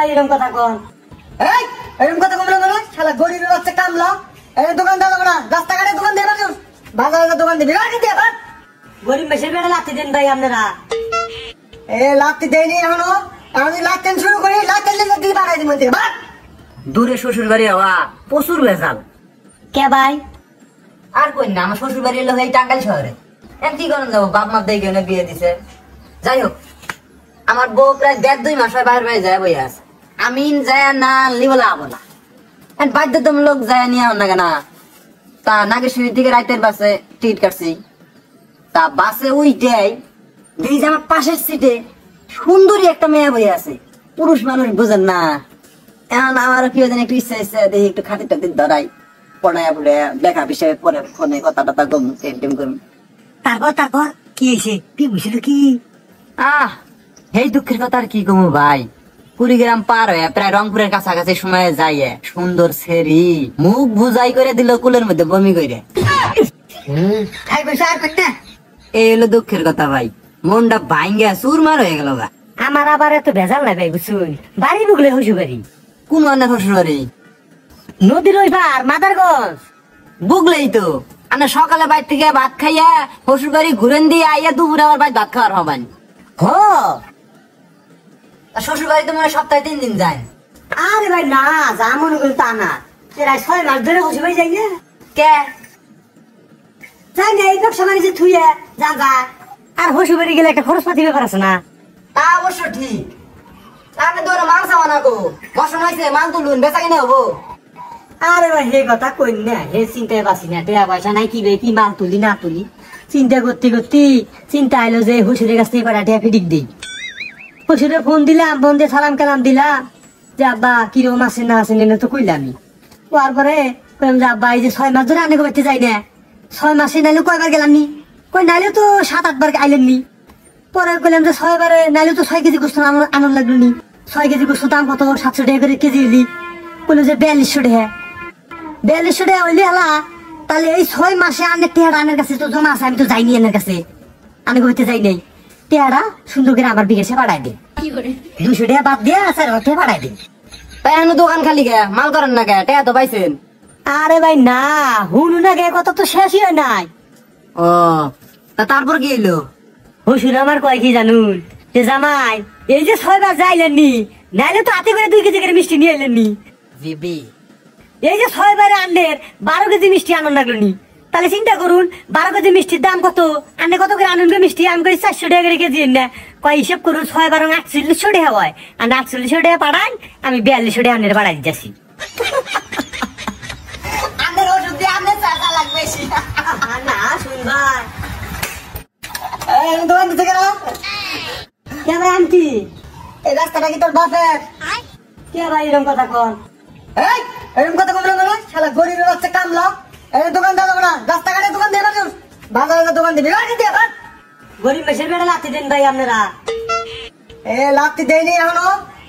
ভাই এরকম কথা কোন? এই এরকম কথা কমলো না, শালা গরিবের বাচ্চা কামলা। এই দোকান দাও না, রাস্তাঘাটে দোকান দেবে না, বাজারে দোকান দিবি রাখি দিয়ে ভাই। গরিব মেশের বেড়া লাথি দেন ভাই আপনারা। এ লাথি দেয়নি এখনো, আমি লাথেন শুরু করি, লাথেন লেগে দিয়ে বাড়াই দিই মধ্যে ভাই। দূরে শ্বশুর বাড়ি হওয়া প্রচুর ভেজাল। কে ভাই? আর কই না, আমার শ্বশুর বাড়ি এলো এই টাঙ্গাইল শহরে। কি করেন যাবো, বাপ মা দেখে বিয়ে দিছে। যাই হোক, আমার বউ প্রায় 1.5-2 মাস হয় বাইরে যায় বই আছে। আমি যায় না আনলি বলে আবো না, বাধ্যতামূলক যায় নিয়ে আন না কেনা। তা নাগেশ্বরী থেকে রাইতের বাসে টিকিট কাটছি। তা বাসে উইটাই দেখি যে আমার পাশের সিটে সুন্দরী একটা মেয়ে বই আছে। পুরুষ মানুষ বুঝেন না, এখন আমারও কি জানি একটু ইচ্ছা ইচ্ছা দেখি একটু খাতির টাতির ধরাই পড়াইয়া পড়ে দেখা বিষয়ে পরে ফোনে কথা টথা কম টেম করুন। তারপর কি হয়েছে, কি বুঝলো কি? এই দুঃখের কথা আর কি কমু ভাই। কুড়িগ্রাম পার হয়ে প্রায় রংপুরের কাছাকাছি সময় যাইয়ে সুন্দর সেরি মুখ বুঝাই করে দিল, কুলের মধ্যে বমি করে। এই হলো দুঃখের কথা ভাই, মনটা ভাঙ্গা চুরমার হয়ে গেল গা। আমার আবার এত ভেজাল নাই ভাই বুঝছুন। বাড়ি বুগলে শ্বশুর বাড়ি। কোন অন্য শ্বশুর বাড়ি? নদীর ওই পার মাদারগঞ্জ। বুগলেই তো, আমরা সকালে বাইর থেকে ভাত খাইয়া শ্বশুর বাড়ি ঘুরেন দিয়ে আইয়া দুপুরে আবার বাইর ভাত খাওয়ার হবেন। শ্বশুর বাড়ি তো মনে হয় সপ্তাহে 3 দিন যায়। আরে ভাই না, যা মনে করি তা না, প্রায় 6 মাস ধরে শ্বশুর বাড়ি যাই না। কে যাই না, এই ব্যবসা বাণিজ্য থুয়ে যা যায়। আর শ্বশুর বাড়ি গেলে একটা খরচ পাতি ব্যাপার আছে না। তা অবশ্য ঠিক। আপনি তো মাল সামান আগো বসন হয়েছে, মাল তুলুন, বেচা কিনে হবো। আরে ভাই হে কথা কই না, হে চিন্তায় বাঁচি না, টাকা পয়সা নাই, কি বে কি মাল তুলি না তুলি চিন্তা করতে করতে চিন্তা আইলো যে হুসুরের কাছ থেকে কটা টাকা ফিটিক দিই। হুসুরে ফোন দিলাম, ফোন দিয়ে সালাম কালাম দিলাম যে আব্বা কিরকম আছে না আছে না তো কইলামই। তারপরে কইলাম যে আব্বা এই যে 6 মাস ধরে আনে করতে যাই না, 6 মাসে নাইলে কয়বার গেলাম নি, কই নাইলে তো 7-8 বার আইলেন নি। পরে কইলাম যে 6 বারে নাইলে তো 6 কেজি গোস্ত আনন্দ লাগলো নি। 6 কেজি গোস্ত দাম কত? 700 টাকা করে কেজি হইলি। বললো যে 4200 টাকা। 4200 টাকা হইলে হালা, তাহলে এই 6 মাসে আনের টেহারা আনের কাছে তো জমা আছে, আমি তো যাইনি এনের কাছে, আনে করতে যাই নাই। টেহারা সুন্দর করে আমার বিকাশে পাঠাই দে, 200 টাকা বাদ দিয়ে 400 টাকা পাঠাই দে। তাই এখন দোকান খালি গে, মাল করেন না গে, টাকা তো পাইছেন। আরে ভাই না, হুনু না গে, কথা তো শেষই হয় নাই। ও তা তারপর কি হইলো? হুসুর আমার কয় কি জানুন, যে জামাই এই যে 6 বার যাইলেন নি, নাইলে তো হাতে করে 2 কেজি করে মিষ্টি নিয়ে এলেন নি। জিবি এই যে 6 বারে আনলেন 12 কেজি মিষ্টি আনন্দ লাগলো নি। তাহলে চিন্তা করুন 12 কেজি মিষ্টির দাম কত, আনলে কত করে আনন্দ মিষ্টি? আমি করি 400 টাকা করে কেজি না, কয় হিসাব করুন 6 12 4800 টাকা হয়। আর 4800 টাকা পাঠান, আমি 4200 টাকা আনের পাঠাই দিতেছি। আনের ওষুধ দিয়ে আনের টাকা লাগবে না শুন ভাই, এই দোকান থেকে না কে ভাই আন্টি, এই রাস্তাটা কি তোর বাপের? কে ভাই এরকম কথা কোন? এই এরকম কথা কমলো না, শালা গরিবের বাচ্চা কামলা। এই দোকান দাও না, রাস্তাঘাটে দোকান দেবে না, বাজারে দোকান দিবি রাখি দিয়ে ভাই। গরিব মেশের বেড়া লাথি দেন ভাই আপনারা। এ লাথি দেয়নি এখনো,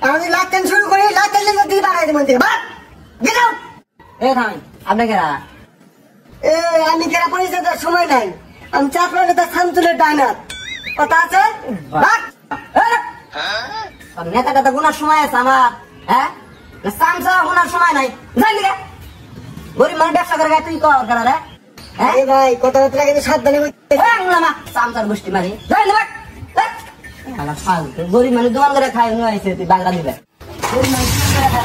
আমি লাথেন শুরু করি, লাথেন লেগে দিয়ে বাড়াই দিই মধ্যে ভাই। Get out. এ থামেন, আপনি কেরা? এ আমি কেরা পরিচয় দেওয়ার সময় নাই, আমি চাপড়া নেতা শামসুলের ডাইনার। কথা আছে? নেতাটা তো গুনার সময় আছে আমার, হ্যাঁ? সামসা গুনার সময় নাই, জানি রে গরিব মানুষ ব্যবসা করে তুই কর করা রে। এই ভাই কথাবার্তা কিন্তু সাবধানে বলতে। সামসার গোষ্ঠী মারি গরিব মানুষ দোকান করে খাই নিয়েছে, তুই বাংলা দিবে। গরিব মানুষ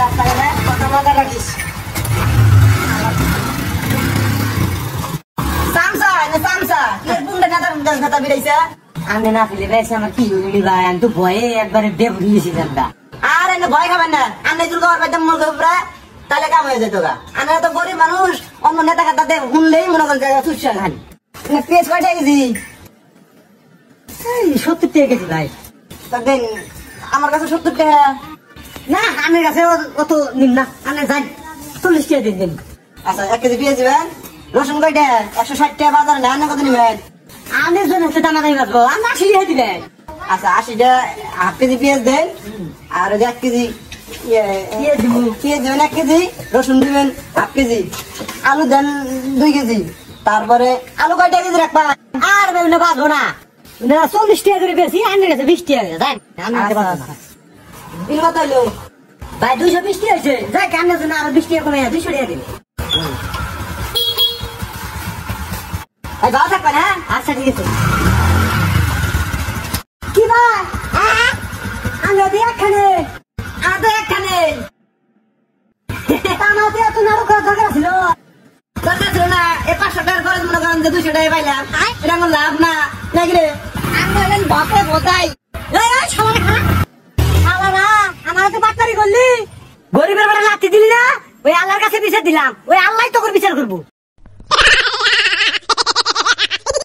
রাস্তাঘাটে কথা মাথা রাখিস। সামসা সামসা কি বুনটা নেতা নেতা বেড়েছে। আমি না ফেলে বেশি আমার কি হইলি ভাই, আমি তো ভয়ে একবারে বেব দিয়েছি জানটা। আর এনে ভয় খাবেন না, আমি দুর্গা পাইতাম মনে করবো তাহলে কাম হয়ে যেত গা। আমরা তো গরিব মানুষ, অন্য নেতা খাতা শুনলেই মনে করেন সুস্বাদ খানি। পেঁয়াজ কয়টা কেজি? 70 টাকা কেজি ভাই। দেন আমার কাছে 70 টাকা না, আমার কাছে অত নিন না, আমি যাই 40 টাকা দিন দিন। আচ্ছা 1 কেজি পেঁয়াজ দিবেন। রসুন কয়টা? 160 টাকা বাজার না, কত নিবেন? আমি জন্য সেটা মাথায় বাঁচবো, আমি 80 টাকা দিবেন। আচ্ছা 80 টা হাফ কেজি পেঁয়াজ দেন, আর 1 কেজি পেঁয়াজ দেবেন, 1 কেজি রসুন দিবেন, হাফ কেজি আলু দেন 2 কেজি। তারপরে আলু কয়টা কেজি রাখবা? আর বেগুনে বাঁচবো না, 40 টাকা করে বেশি, আমার কাছে 20 টাকা যাই। বিল কত হইলো? ভাই 220 টাকা হয়েছে যাই কান্নার জন্য আরো 20 টাকা কমে 200 টাকা দিন ভাই ভালো থাকবেন হ্যাঁ আচ্ছা ঠিক আছে কি ভাই আমরা দিয়ে একখানে আমাদের এত নাড়ু করা দরকার ছিল দরকার ছিল না এ 500 টাকার খরচ মনে করেন যে 200 টাকা পাইলাম এটা আমার লাভ না নাকি রে আমি বাপে বোঝাই আমার তো বাটপারি করলি গরিবের বেলা লাথি দিলি না ওই আল্লাহর কাছে বিচার দিলাম ওই আল্লাহ তোকে বিচার করবো